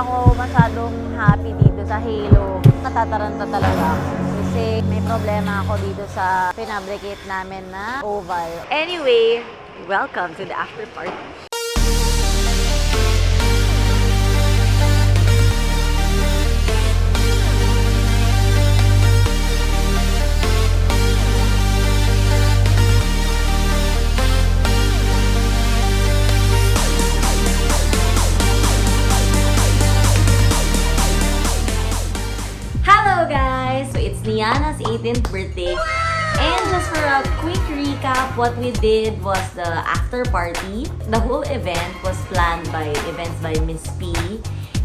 ako masyadong happy dito sa Halo. Natataranta talaga ako. Kasi may problema ako dito sa pinabricate namin na oval. Anyway, welcome to the after party. Hello guys! So it's Niana's 18th birthday. And just for a quick recap, what we did was the after party. The whole event was planned by Events by Miss P.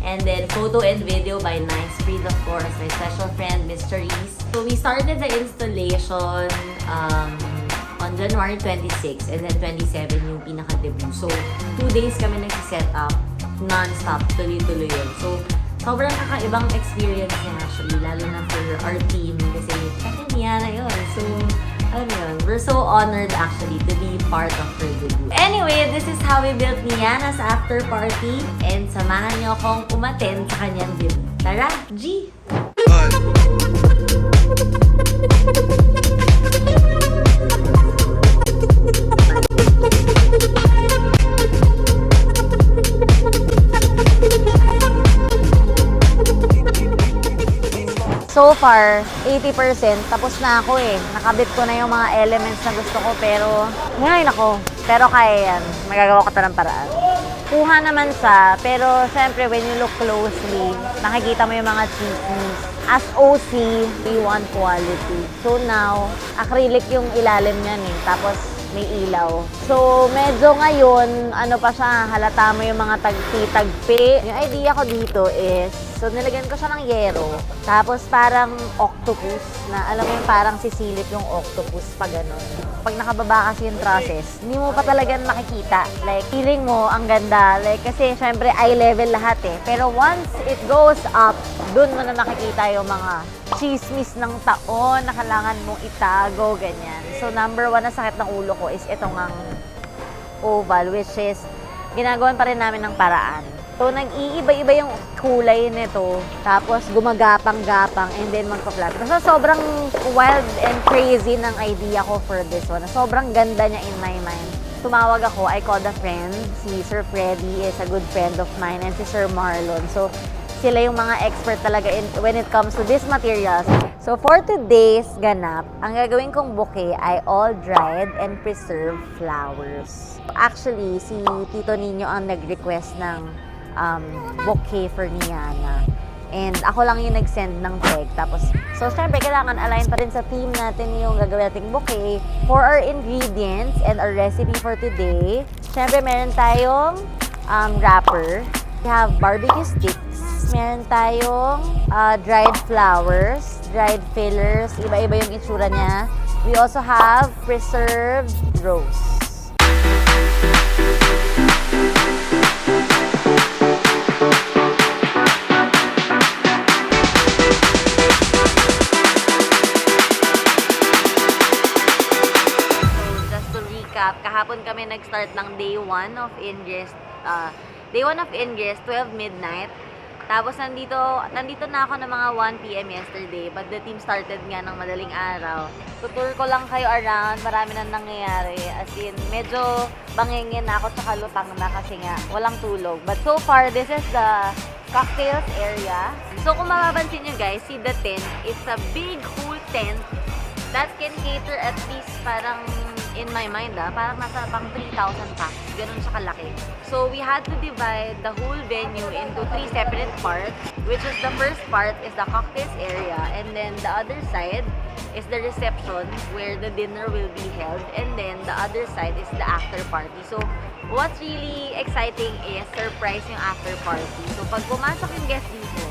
And then photo and video by Nice Breed, of course, my special friend, Mr. Reese. So we started the installation on January 26 and then 27 yung pinaka-debut. So 2 days kami nag-set up, non-stop, tuloy-tuloy yun. So sobrang kakaibang experience niya actually, lalo na for our team kasi Niana yun. So, alam yun, we're so honored actually to be part of her debut. Anyway, this is how we built Niana's after party and samahan niyo akong umattend sa kanyang debut. Tara, G! So far, 80% tapos na ako eh. Nakabit ko na yung mga elements na gusto ko pero ngayon ako. Pero kaya yan. Magagawa ko ito ng paraan. Kuha naman sa, pero syempre when you look closely, nakikita mo yung mga chismis. As OC, we want quality. So now, acrylic yung ilalim niyan eh. Tapos may ilaw. So, medyo ngayon, ano pa siya, halata mo yung mga tagpi-tagpi. Yung idea ko dito is, so nilagyan ko siya ng yero. Tapos parang octopus, na alam mo yung parang sisilip yung octopus pag gano'n. Pag nakababa kasi yung trusses, hindi mo pa talaga makikita. Like, feeling mo, ang ganda. Like, kasi syempre eye level lahat eh. Pero once it goes up, dun mo na makikita yung mga chismis ng taon na kailangan mong itago, ganyan. So, number 1 na sakit ng ulo ko is itong ang oval, which is ginagawan pa rin namin ng paraan. So, nag-iiba-iba yung kulay nito, tapos gumagapang-gapang, and then magpa-flat. So, sobrang wild and crazy ng idea ko for this one. Sobrang ganda niya in my mind. Tumawag ako, I called a friend. Si Sir Freddy is a good friend of mine, and si Sir Marlon. So, sila yung mga expert talaga when it comes to these materials. So, for today's ganap, ang gagawin kong bouquet ay all dried and preserved flowers. Actually, si Tito Nino ang nag-request ng bouquet for Niana. And ako lang yung nag-send ng peg. Tapos, so syempre, kailangan align pa rin sa theme natin yung gagawin nating bouquet. For our ingredients and our recipe for today, syempre, meron tayong wrapper. We have barbecue sticks. Meron tayong dried flowers, dried fillers. Iba-iba yung itsura niya. We also have preserved rose. Kahapon kami nag-start ng day 1 of Ingress. Day 1 of Ingress, 12 midnight. Tapos nandito na ako ng mga 1 PM yesterday, but the team started nga ng madaling araw. Tutur ko lang kayo around, marami na nangyayari. As in, medyo bangingin na ako tsaka lutang na kasi nga walang tulog. But so far, this is the cocktails area. So kung mapapansin nyo guys, see the tent, it's a big whole tent that can cater at least parang in my mind, parang nasa pang 3,000 packs. Ganun siya kalaki. So, we had to divide the whole venue into 3 separate parts, which is the first part is the cocktails area, and then the other side is the reception where the dinner will be held, and then the other side is the after party. So, what's really exciting is surprise yung after party. So, pag pumasok yung guest dito,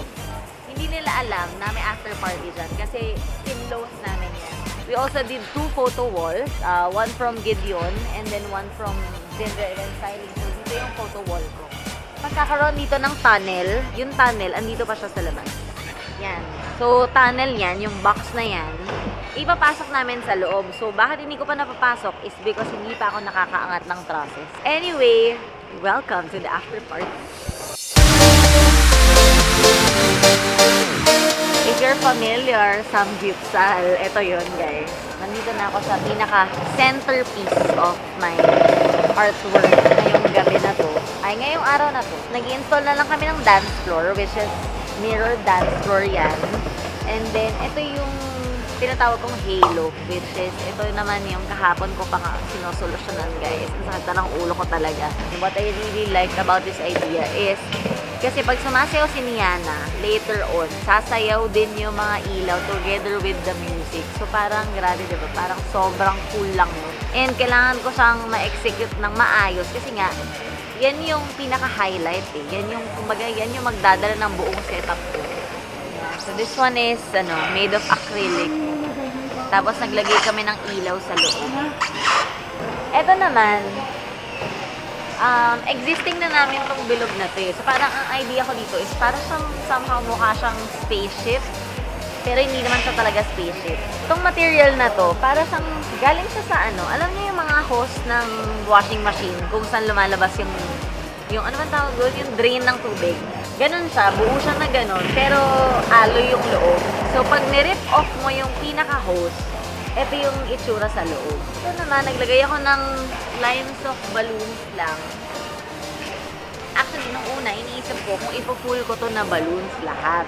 hindi nila alam na may after party dyan kasi in-load namin yan. We also did 2 photo walls, one from Gideon and then one from Gender and Styling. So, dito yung photo wall ko. Pagkakaroon dito ng tunnel, yung tunnel, andito pa siya sa labas. Yan. So, tunnel yan, yung box na yan, ipapasok namin sa loob. So, bakit hindi ko pa napapasok is because hindi pa ako nakakaangat ng trusses. Anyway, welcome to the after party. familiar, samgyeopsal. Ito yun, guys. Nandito na ako sa pinaka-centerpiece of my artwork ngayong gabi na to. Ay, ngayong araw na to. Nag-install na lang kami ng dance floor, which is mirror dance floor yan. And then, ito yung tinatawag kong halo, which is, ito naman yung kahapon ko pa nga sinosolusyonan, guys. Ang sakit na ng ulo ko talaga. What I really like about this idea is, kasi pag sumasayaw si Niana, later on, sasayaw din yung mga ilaw together with the music. So parang grabe, diba? Parang sobrang cool lang yun. And kailangan ko siyang ma-execute ng maayos kasi nga, yan yung pinaka-highlight eh. Yan yung, kumbaga, yan yung magdadala ng buong setup ko. Yeah. So this one is, made of acrylic. Tapos naglagay kami ng ilaw sa loob. Ito naman, existing na namin itong bilog na to eh. So parang ang idea ko dito is parang somehow mukha siyang spaceship. Pero hindi naman siya talaga spaceship. Itong material na to, para siyang galing siya sa alam niyo yung mga hose ng washing machine kung saan lumalabas yung ano man tawag doon, yung drain ng tubig. Ganon siya, buo siya na ganon, pero aloy yung loob. So pag nirip off mo yung pinaka-hose, ito yung itsura sa loob. Ito naman, naglagay ako ng lines of balloons lang. Actually, nung una, iniisip ko kung ipo-full ko to na balloons lahat.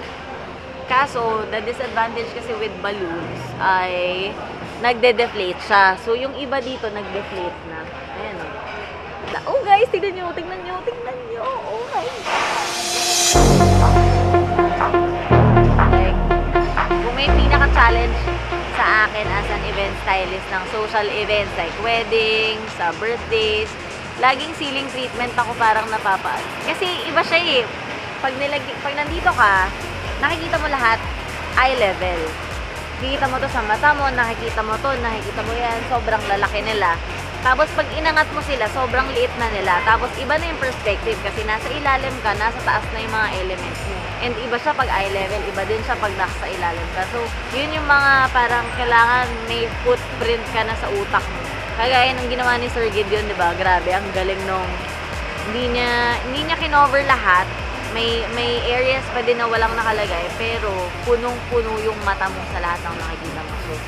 Kaso, the disadvantage kasi with balloons ay nagde-deflate siya. So, yung iba dito nag-deflate na. Ayan o. Oh guys, tignan nyo. Oh my God. Like, kung may pinaka-challenge sa akin as an event stylist ng social events like weddings, sa birthdays, laging ceiling treatment ako parang napapaan. Kasi iba siya eh. Pag nandito ka, nakikita mo lahat eye level. Nakikita mo to sa mata mo, nakikita mo to, nakikita mo yan, sobrang lalaki nila. Tapos pag inangat mo sila, sobrang liit na nila. Tapos iba na yung perspective kasi nasa ilalim ka, nasa taas na yung mga elements mo. And iba siya pag eye level, iba din siya pag nasa ilalim ka. So, yun yung mga parang kailangan may footprint ka na sa utak mo. Kagaya ng ginawa ni Sir Gideon, di ba? Grabe, ang galing nung hindi niya kinover lahat. May areas pa din na walang nakalagay, pero punong-puno yung mata mo sa lahat ng nakikita mo. So,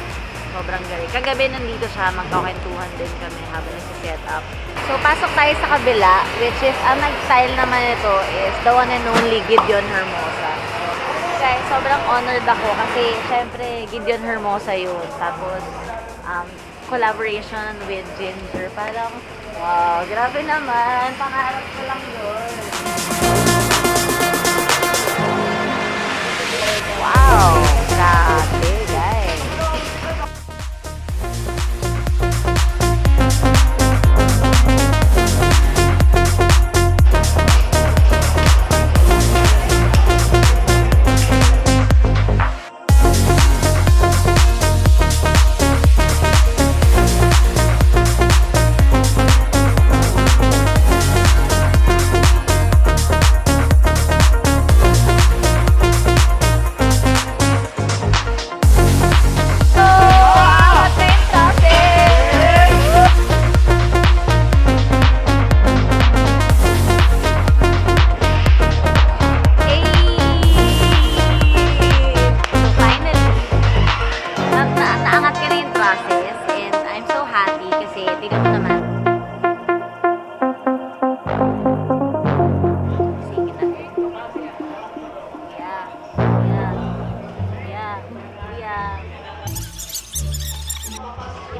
sobrang galing. Kagabi nandito siya, magkakwentuhan din kami habang nasa-set up. So, pasok tayo sa kabila, which is, ang nag-style naman ito is the one and only Gideon Hermosa. So, guys, sobrang honored ako kasi, syempre, Gideon Hermosa yun. Tapos, collaboration with Ginger. Parang, wow, grabe naman. Pangarap ko lang yun. Wow! Grabe, guys.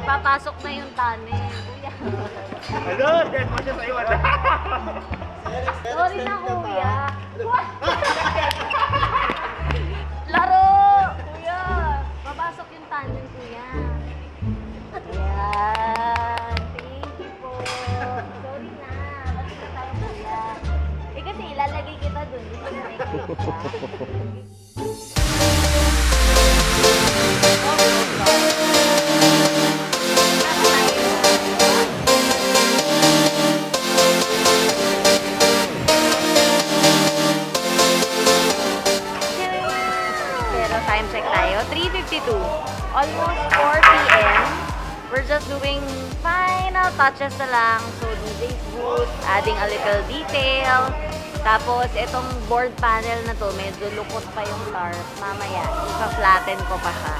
Ipapasok na yung tunnel. Kuya. Hello, dyan mo siya sa iwan. Sorry na, kuya. Laro! Kuya! Papasok yung tunnel, kuya. Ayan. Thank you po. Sorry na. Basta na tayo, kuya. Eh kasi ilalagay kita dun. Gusto na nakikita. Time check tayo, 3:52. Almost 4 p.m. We're just doing final touches na lang. So, DJ's booth, adding a little detail. Tapos, itong board panel na to, medyo lukot pa yung tarp. Mamaya, ipa-flatten ko pa siya.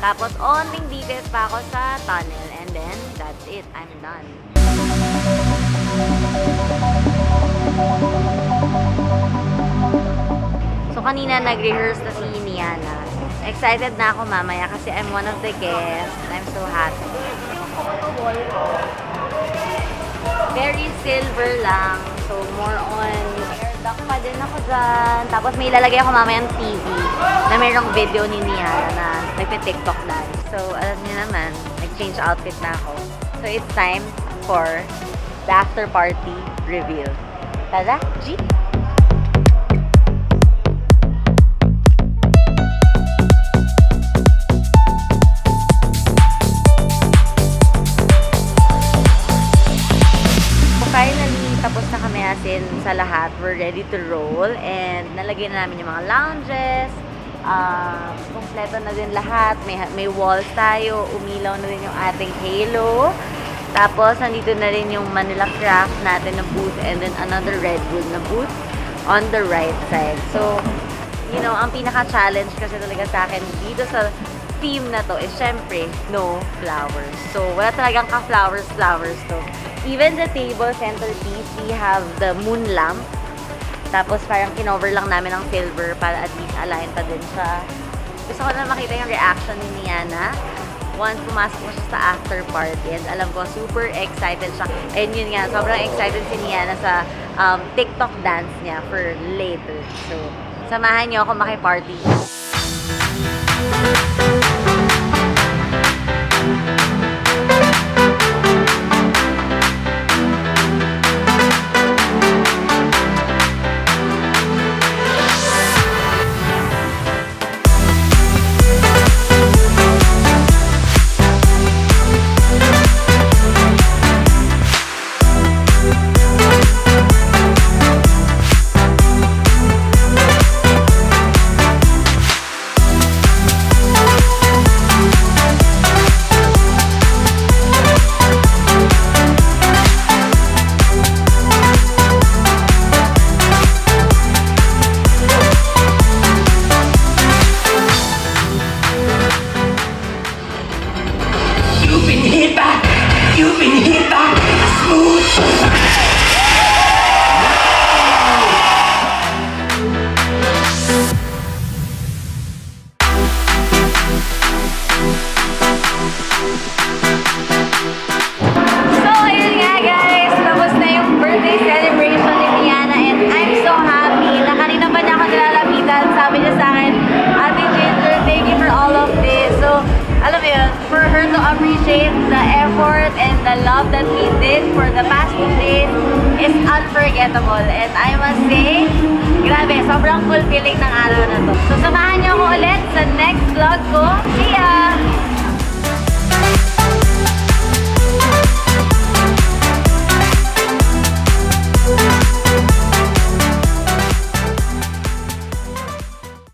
Tapos, onting details pa ako sa tunnel. And then, that's it. I'm done. So, kanina nag-rehearse na si Niana. Excited na ako mamaya kasi I'm one of the guests. I'm so happy. Very silver lang. So, more on air duct pa din ako dyan. Tapos may ilalagay ako mamaya ng TV na mayroong video ni Niana na nagpe-TikTok dance. So, alam niyo naman, nag-change outfit na ako. So, it's time for the after party reveal. Tara, G! Finally, tapos na kami asin sa lahat. We're ready to roll. And nalagay na namin yung mga lounges. Kompleto na din lahat. May walls tayo. Umilaw na din yung ating halo. Tapos, nandito na rin yung Manila Craft natin na booth. And then, another Redwood na booth on the right side. So, you know, ang pinaka-challenge kasi talaga sa akin dito sa theme na to is syempre, no flowers. So, wala talagang ka-flowers to. Even the table centerpiece, we have the moon lamp. Tapos parang kinover lang namin ng silver para at least align pa din siya. Gusto ko na makita yung reaction ni Niana once pumasok mo siya sa after party. And alam ko, super excited siya. And yun nga, sobrang excited si Niana sa TikTok dance niya for later. So, samahan niyo ako maki-party. You've been hit by smooth. So, ayun nga guys, tapos na yung birthday celebration ni Niana and I'm so happy na kanina pa niya ako nilalapitan. Sabi niya sa akin, Ate Ginger, thank you for all of this. So, alam mo yun, for her to appreciate the effort and the love that we did for the past 2 days is unforgettable. And I must say, grabe, sobrang fulfilling ng araw na to. So, samahan niyo ako ulit sa next vlog ko. See ya!